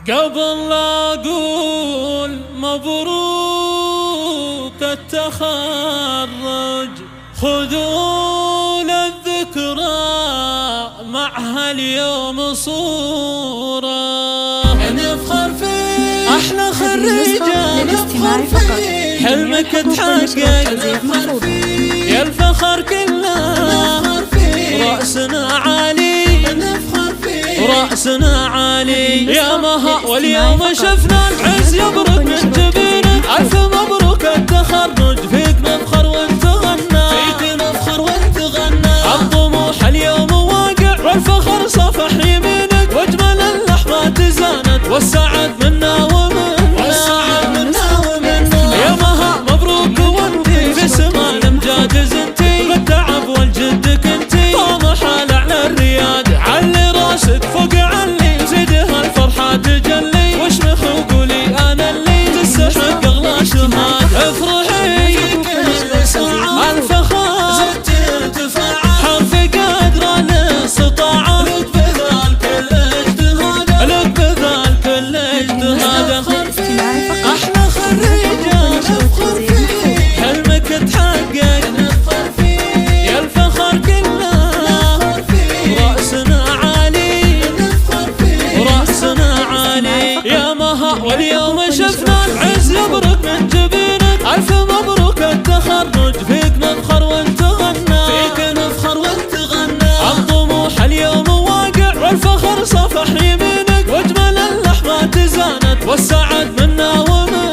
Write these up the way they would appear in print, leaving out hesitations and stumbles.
قبل لا أقول مبروك التخرج خذون الذكرى معها اليوم صورة نفخر فيه أحلى خريجة نفخر فيه حلمك تحقق نفخر فيه يا الفخر كله نفخر فيه رأسنا عالي نفخر فيه رأسنا عالي يا مها واليوم شفنا العز يبرق من جبينك ألف مبروك التخرج فيك نفخر وانت غنى فيك نفخر وانت غنى الطموح اليوم واقع والفخر صفح يمينك واجمل اللحظات زانت والسعد منا ومنا يا مها مبروك وانتي في سما الامجاد زنتي بالتعب والجد كنتي طامح على الرياد علي راسك فوق علي زيدها الفرحة تجلي واشمخ وقولي انا اللي تستحق اغلى شهاد افرحي الفخر زدت ارتفاع حرف قدر الاستطاعة لك بذال كل اجتهاد لك بذال كل اجتهاد احلى خريجة نفخر فيه حلمك تحقق نفخر فيه يا الفخر كله نفخر فيه رأسنا عالي نفخر فيه رأسنا عالي يا مها واليوم شفنا العز يبرق من جبينك ألف مبروك التخرج فيك نفخر وانت غنى فيك نفخر وانت غنى الطموح اليوم واقع والفخر صفح يمينك واجمل اللحظات زانت والسعد منا ومنا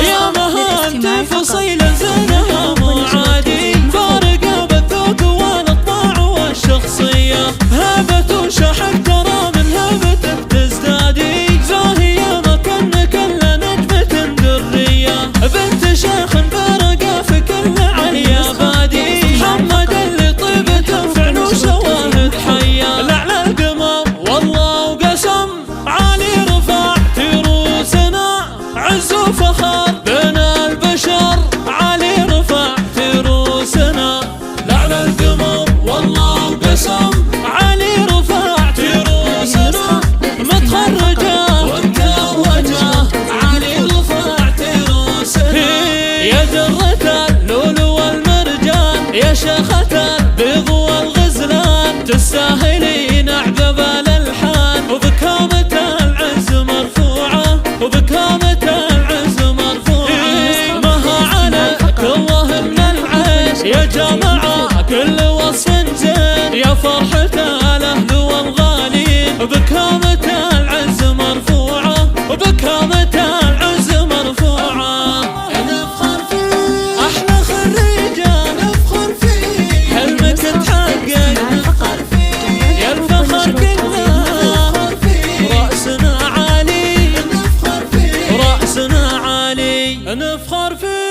يا مها انت فصيل زينها مو عادي فارقة بالذوق والاطباع والشخصية هبة وشحق ترى من هبتك تزدادي زاهية مكانك كل نجمة درية بنت شيخ برقة في كل عليا بادي محمد اللي طيبته فعل وشواهد حية لعلى القمر والله وقسم عالي رفعت روسنا عز وفخر بين البشر عالي رفعت روسنا لعلى القمر والله وقسم عالي رفعت روسنا متخرجة ومتوجة عالي رفعت روسنا يا درة اللؤلؤ والمرجان يا شيخة البيض والغزلان تستاهلين أعذب الألحان وبكامة العز مرفوعة وبكامة العز مرفوعة مها عليك الله من العيش يا جماعة كل وصف زين يا فرحة الأهل والغالين وبكامة العز مرفوعة وبكامة العز مرفوعة نفخر فيه أحلى خريجة نفخر فيه حلمك تحقق نفخر فيه يا الفخر كله نفخر فيه رأسنا عالي نفخر فيه رأسنا عالي نفخر فيه